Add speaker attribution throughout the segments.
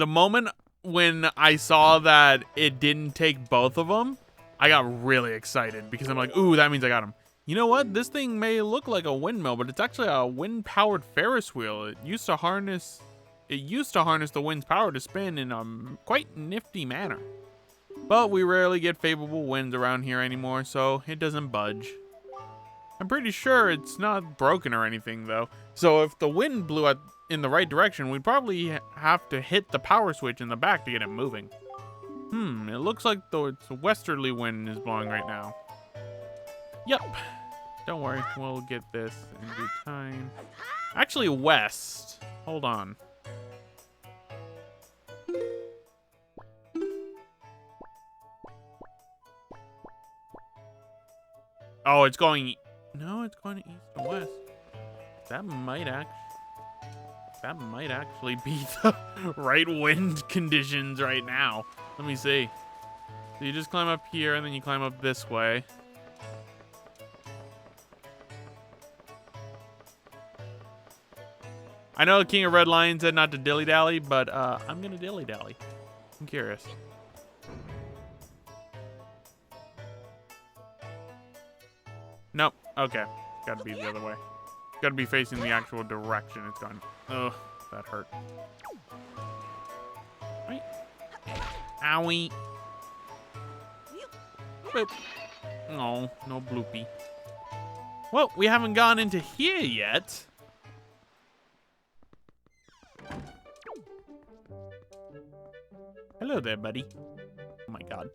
Speaker 1: The moment when I saw that it didn't take both of them, I got really excited because I'm like, ooh, that means I got them. You know what? This thing may look like a windmill, but it's actually a wind-powered Ferris wheel. It used to harness the wind's power to spin in a quite nifty manner. But we rarely get favorable winds around here anymore, so it doesn't budge. I'm pretty sure it's not broken or anything, though. So if the wind blew in the right direction, we'd probably have to hit the power switch in the back to get it moving. It looks like the westerly wind is blowing right now. Yep. Don't worry, we'll get this in due time. Actually, west. Hold on. Oh, it's going... No, it's going east and west. That might actually be the right wind conditions right now. Let me see. So you just climb up here, and then you climb up this way. I know the King of Red Lion said not to dilly-dally, but I'm going to dilly-dally. I'm curious. Nope. Okay. Gotta be the other way. Gotta be facing the actual direction it's going. Ugh, that hurt. Right. Owie. Boop. Oh, no bloopy. Well, we haven't gone into here yet. Hello there, buddy. Oh my god.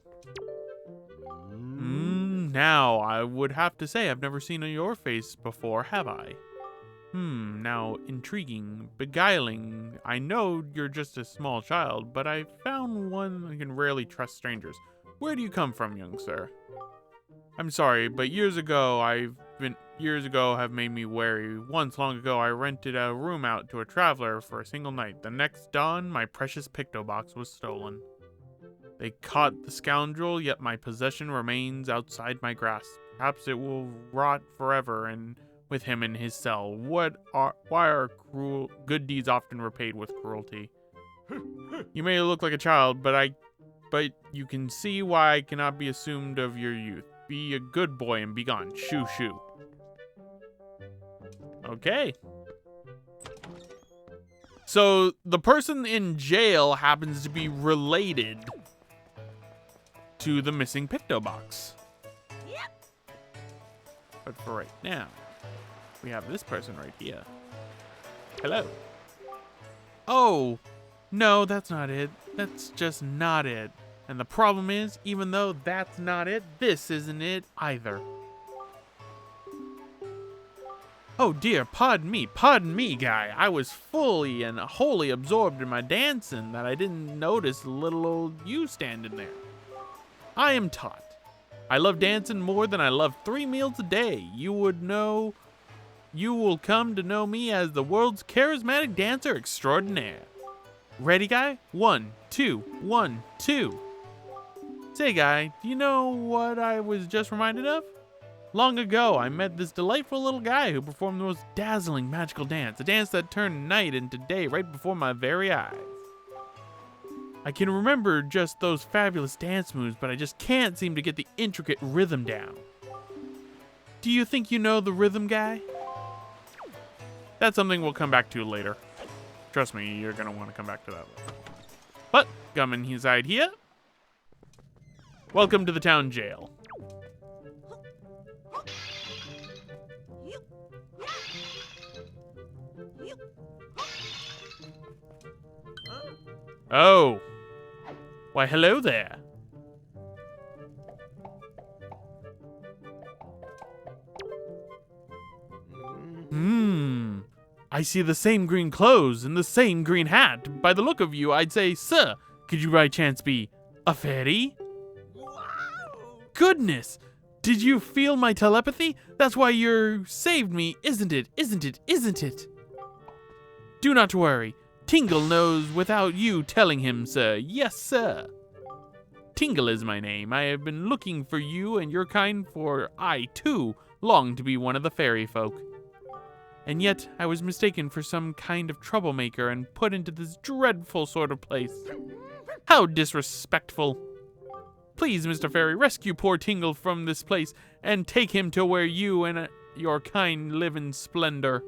Speaker 1: Now, I would have to say I've never seen your face before, have I? Now, intriguing, beguiling. I know you're just a small child, but I found one who can rarely trust strangers. Where do you come from, young sir? I'm sorry, but years ago have made me wary. Once, long ago, I rented a room out to a traveler for a single night. The next dawn, my precious picto box was stolen. They caught the scoundrel, yet my possession remains outside my grasp. Perhaps it will rot forever and with him in his cell. Why are good deeds often repaid with cruelty? You may look like a child, but you can see why I cannot be assumed of your youth. Be a good boy and be gone. Shoo shoo. Okay. So the person in jail happens to be related to the missing picto box. Yep. But for right now, we have this person right here. Hello. Oh, no, that's not it. That's just not it. And the problem is, even though that's not it, this isn't it either. Oh dear, pardon me, guy. I was fully and wholly absorbed in my dancing that I didn't notice little old you standing there. I am taught. I love dancing more than I love 3 meals a day. You will come to know me as the world's charismatic dancer extraordinaire. Ready, guy? 1, 2, 1, 2. Say, guy, do you know what I was just reminded of? Long ago, I met this delightful little guy who performed the most dazzling magical dance, a dance that turned night into day right before my very eyes. I can remember just those fabulous dance moves, but I just can't seem to get the intricate rhythm down. Do you think you know the rhythm, guy? That's something we'll come back to later. Trust me, you're going to want to come back to that later. But, coming inside here. Welcome to the town jail. Oh. Why, hello there. I see the same green clothes and the same green hat. By the look of you, I'd say, sir, could you by chance be a fairy? Goodness! Did you feel my telepathy? That's why you saved me, isn't it? Isn't it? Isn't it? Do not worry. Tingle knows without you telling him, sir. Yes, sir. Tingle is my name. I have been looking for you and your kind, for I, too, long to be one of the fairy folk. And yet I was mistaken for some kind of troublemaker and put into this dreadful sort of place. How disrespectful. Please, Mr. Fairy, rescue poor Tingle from this place and take him to where you and your kind live in splendor.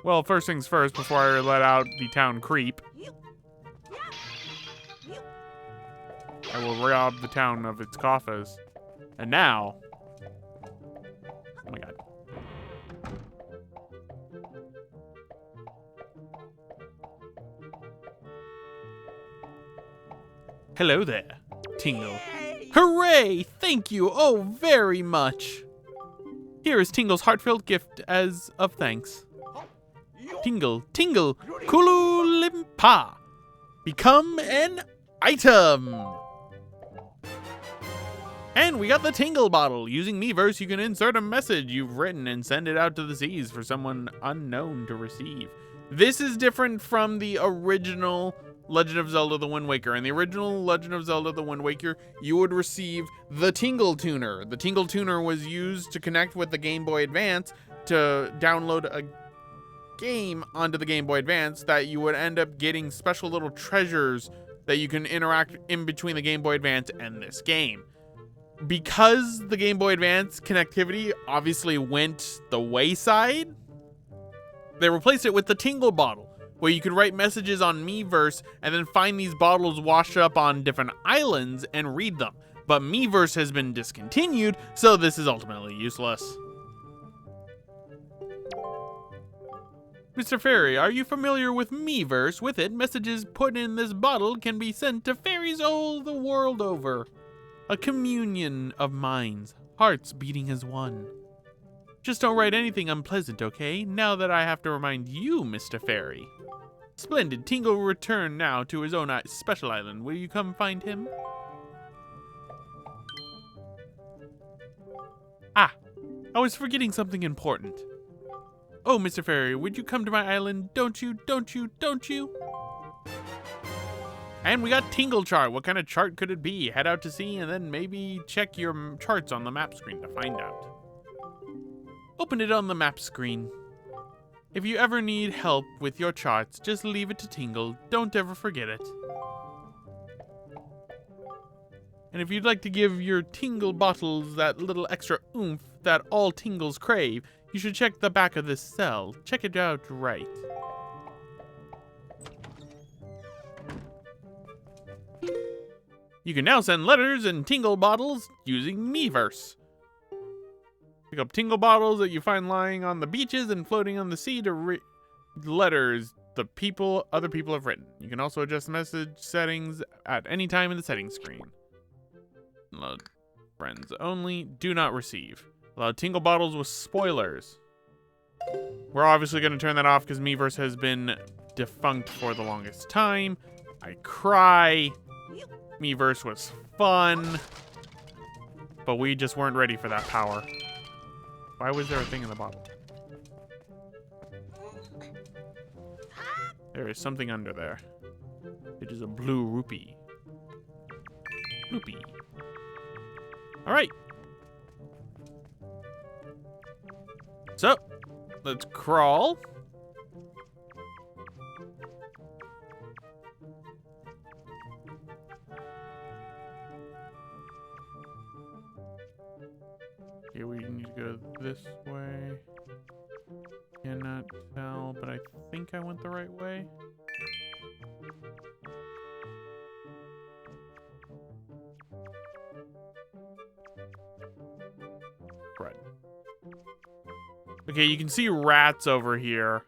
Speaker 1: Well, first things first, before I let out the town creep, I will rob the town of its coffers. And now... Oh my god. Hello there, Tingle. Hooray! Thank you, oh, very much. Here is Tingle's heartfelt gift as of thanks. Tingle, Tingle, Kululimpa. Become an item. And we got the Tingle bottle. Using Miiverse, you can insert a message you've written and send it out to the seas for someone unknown to receive. This is different from the original Legend of Zelda The Wind Waker. In the original Legend of Zelda The Wind Waker, you would receive the Tingle Tuner. The Tingle Tuner was used to connect with the Game Boy Advance to download a game onto the Game Boy Advance that you would end up getting special little treasures that you can interact in between the Game Boy Advance and this game. Because the Game Boy Advance connectivity obviously went the wayside, they replaced it with the Tingle bottle, where you could write messages on Miiverse and then find these bottles washed up on different islands and read them. But Miiverse has been discontinued, so this is ultimately useless. Mr. Fairy, are you familiar with Miiverse? With it, messages put in this bottle can be sent to fairies all the world over. A communion of minds, hearts beating as one. Just don't write anything unpleasant, okay? Now that I have to remind you, Mr. Fairy. Splendid. Tingle will return now to his own special island. Will you come find him? Ah, I was forgetting something important. Oh, Mr. Fairy, would you come to my island? Don't you, don't you, don't you? And we got Tingle chart. What kind of chart could it be? Head out to sea and then maybe check your charts on the map screen to find out. Open it on the map screen. If you ever need help with your charts, just leave it to Tingle. Don't ever forget it. And if you'd like to give your Tingle bottles that little extra oomph that all Tingles crave, you should check the back of this cell. Check it out right. You can now send letters and Tingle bottles using Miiverse. Pick up Tingle bottles that you find lying on the beaches and floating on the sea to read letters other people have written. You can also adjust message settings at any time in the settings screen. Load friends only. Do not receive. Allow Tingle bottles with spoilers. We're obviously going to turn that off because Miiverse has been defunct for the longest time. I cry. Miiverse was fun, but we just weren't ready for that power. Why was there a thing in the bottle? There is something under there. It is a blue rupee. Rupee. All right. So, let's crawl. Okay, we need to go this way. Cannot tell, but I think I went the right way. Right. Okay, you can see rats over here.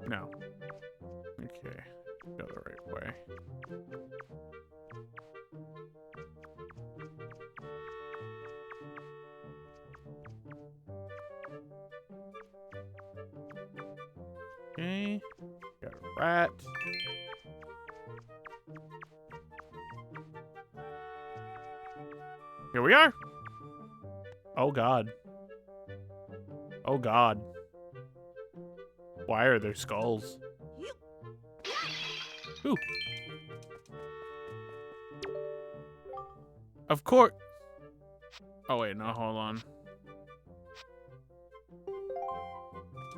Speaker 1: No. Okay. Go the right way. Okay. Got a rat. Here we are. Oh God. Oh God. Why are there skulls? Ooh. Of course. Oh, wait, no, hold on.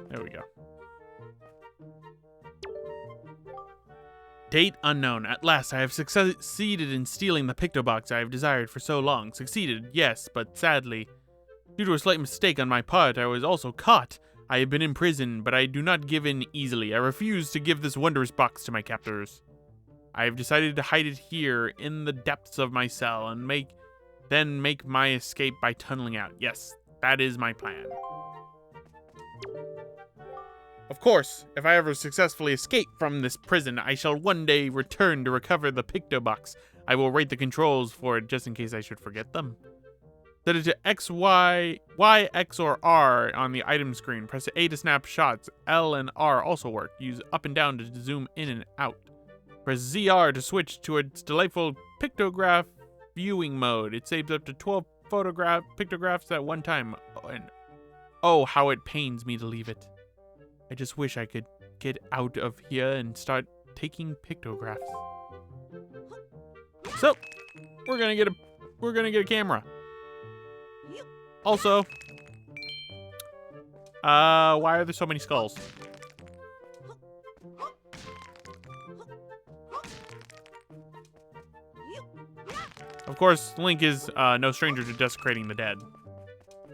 Speaker 1: There we go. Date unknown. At last, I have succeeded in stealing the Pictobox I have desired for so long. Succeeded, yes, but sadly, due to a slight mistake on my part, I was also caught. I have been imprisoned, but I do not give in easily. I refuse to give this wondrous box to my captors. I have decided to hide it here in the depths of my cell and then make my escape by tunneling out. Yes, that is my plan. Of course, if I ever successfully escape from this prison, I shall one day return to recover the Pictobox. I will rate the controls for it just in case I should forget them. Set it to X, Y, X, or R on the item screen. Press A to snap shots. L and R also work. Use up and down to zoom in and out. Press ZR to switch to its delightful pictograph viewing mode. It saves up to 12 pictographs at one time. And oh, how it pains me to leave it. I just wish I could get out of here and start taking pictographs. So, we're gonna get a camera. Also, why are there so many skulls? Of course, Link is no stranger to desecrating the dead.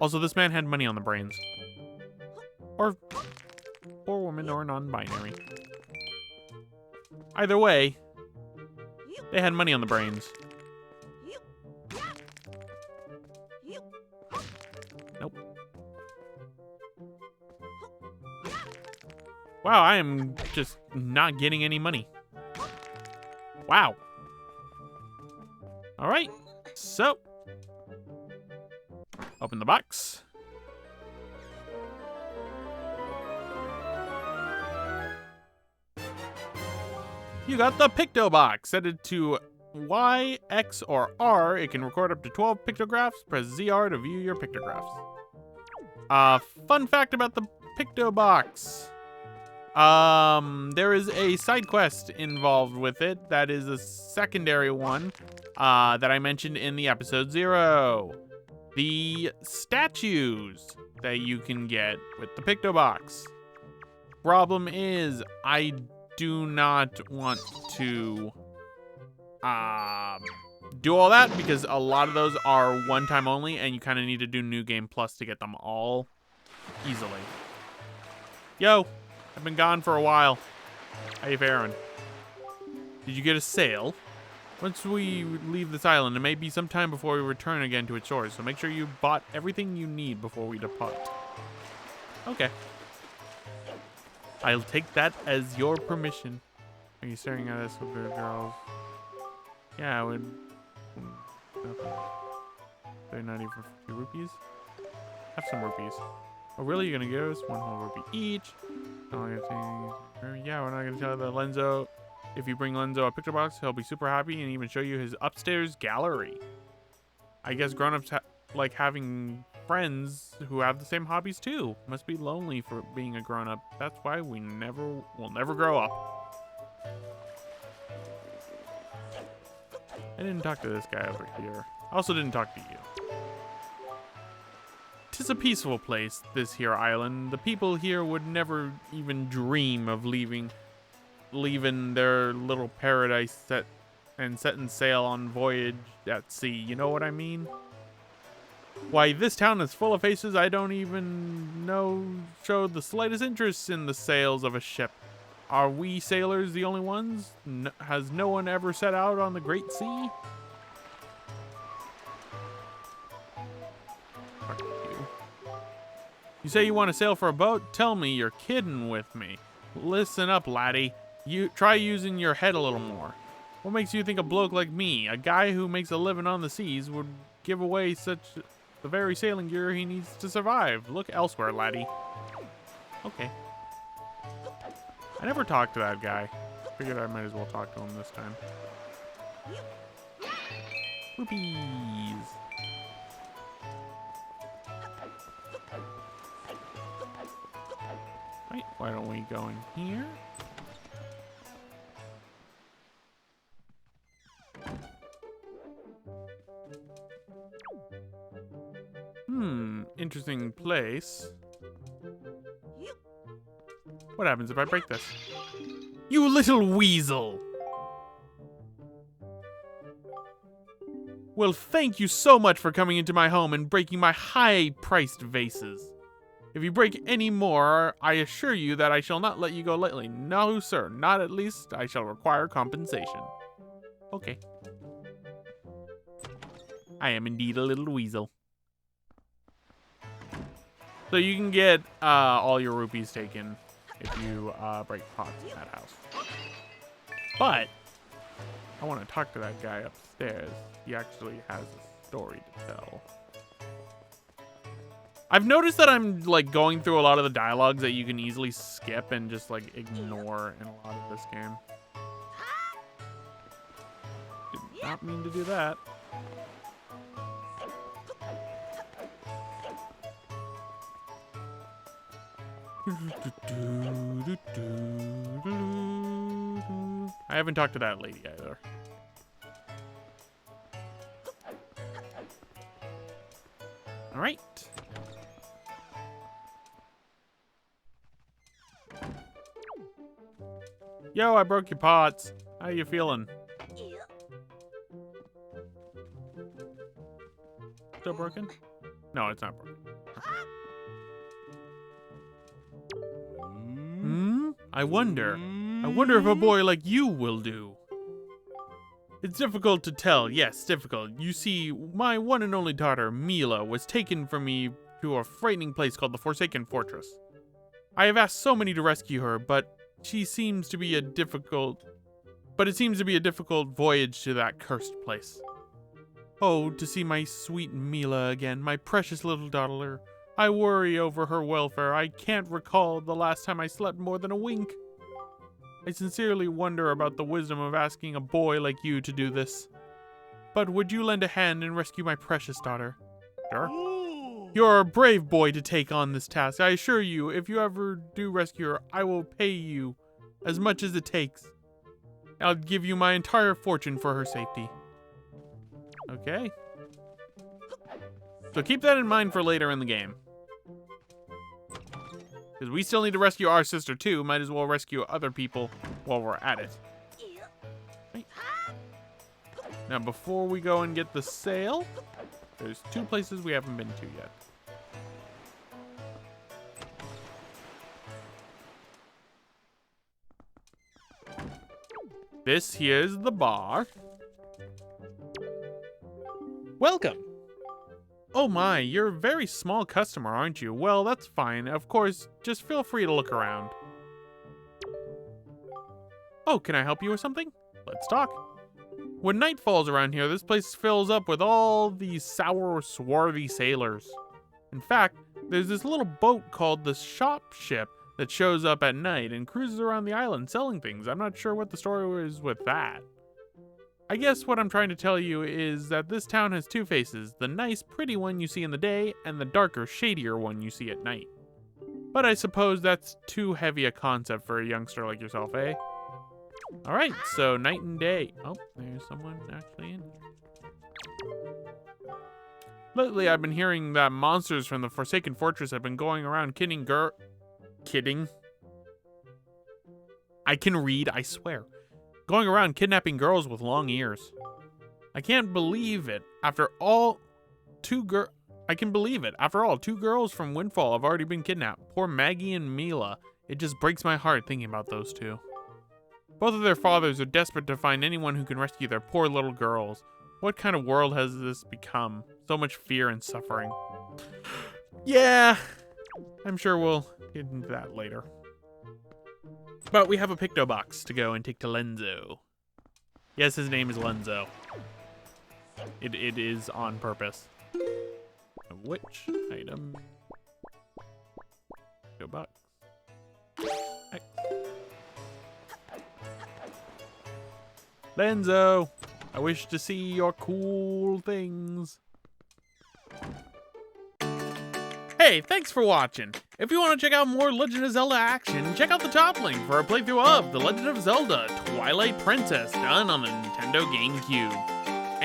Speaker 1: Also, this man had money on the brains. Or woman, or non-binary. Either way, they had money on the brains. Nope. Wow, I am just not getting any money. Wow. All right, so open the box. You got the Pictobox. Set it to Y, X, or R. It can record up to 12 pictographs. Press ZR to view your pictographs. Fun fact about the Pictobox. There is a side quest involved with it. That is a secondary one that I mentioned in the episode 0. The statues that you can get with the Pictobox. Problem is, I do not want to do all that because a lot of those are one time only and you kind of need to do New Game Plus to get them all easily. Yo, I've been gone for a while. How you faring? Did you get a sale? Once we leave this island, it may be some time before we return again to its shores, so make sure you bought everything you need before we depart. Okay. I'll take that as your permission. Are you staring at us with the girls? Yeah, I would. They're not even 50 rupees. Have some rupees. Oh, really? You're gonna give us one whole rupee each? Yeah, we're not gonna tell the Lenzo. If you bring Lenzo a picture box, he'll be super happy and even show you his upstairs gallery. I guess grown-ups like having friends who have the same hobbies too. Must be lonely for being a grown-up. That's why we'll never grow up. I didn't talk to this guy over here. I also didn't talk to you. 'Tis a peaceful place, this here island. The people here would never even dream of leaving their little paradise setting sail on voyage at sea. You know what I mean? Why, this town is full of faces I don't even know show the slightest interest in the sails of a ship. Are we sailors the only ones? Has no one ever set out on the great sea? Fuck you. You say you want to sail for a boat? Tell me you're kidding with me. Listen up, laddie. You try using your head a little more. What makes you think a bloke like me, a guy who makes a living on the seas, would give away the very sailing gear he needs to survive? Look elsewhere, laddie. Okay. I never talked to that guy. Figured I might as well talk to him this time. Whoopies. Right, why don't we go in here? an interesting place. What happens if I break this? You little weasel! Well, thank you so much for coming into my home and breaking my high-priced vases. If you break any more, I assure you that I shall not let you go lightly. No, sir, not at least. I shall require compensation. Okay. I am indeed a little weasel. So you can get all your rupees taken if you break pots in that house. But I want to talk to that guy upstairs. He actually has a story to tell. I've noticed that I'm like going through a lot of the dialogues that you can easily skip and just like ignore in a lot of this game. Did not mean to do that. I haven't talked to that lady either. All right. Yo, I broke your pots. How you feeling? Still broken? No, it's not broken. I wonder if a boy like you will do. It's difficult to tell. Yes, difficult. You see, my one and only daughter, Mila, was taken from me to a frightening place called the Forsaken Fortress. I have asked so many to rescue her, but it seems to be a difficult voyage to that cursed place. Oh, to see my sweet Mila again, my precious little daughter. I worry over her welfare. I can't recall the last time I slept more than a wink. I sincerely wonder about the wisdom of asking a boy like you to do this. But would you lend a hand and rescue my precious daughter? Sure. You're a brave boy to take on this task. I assure you, if you ever do rescue her, I will pay you as much as it takes. I'll give you my entire fortune for her safety. Okay. So keep that in mind for later in the game. Because we still need to rescue our sister too. Might as well rescue other people while we're at it. Right. Now before we go and get the sail, there's two places we haven't been to yet. This here's the bar. Welcome. Oh my, you're a very small customer, aren't you? Well, that's fine. Of course, just feel free to look around. Oh, can I help you with something? Let's talk. When night falls around here, this place fills up with all these sour, swarthy sailors. In fact, there's this little boat called the Shop Ship that shows up at night and cruises around the island selling things. I'm not sure what the story is with that. I guess what I'm trying to tell you is that this town has two faces, the nice, pretty one you see in the day, and the darker, shadier one you see at night. But I suppose that's too heavy a concept for a youngster like yourself, eh? Alright, so night and day. Oh, there's someone actually in here. Lately, I've been hearing that monsters from the Forsaken Fortress have been going around kidding? I can read, I swear. Going around kidnapping girls with long ears. I can't believe it. After all, two girls from Windfall have already been kidnapped. Poor Maggie and Mila. It just breaks my heart thinking about those two. Both of their fathers are desperate to find anyone who can rescue their poor little girls. What kind of world has this become? So much fear and suffering. Yeah, I'm sure we'll get into that later. But we have a Picto Box to go and take to Lenzo. Yes, his name is Lenzo. It is on purpose. Which item? Picto Box. X. Lenzo, I wish to see your cool things. Hey, thanks for watching. If you want to check out more Legend of Zelda action, check out the top link for a playthrough of The Legend of Zelda Twilight Princess done on the Nintendo GameCube.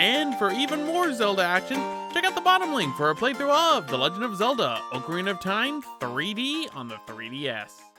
Speaker 1: And for even more Zelda action, check out the bottom link for a playthrough of The Legend of Zelda: Ocarina of Time 3D on the 3DS.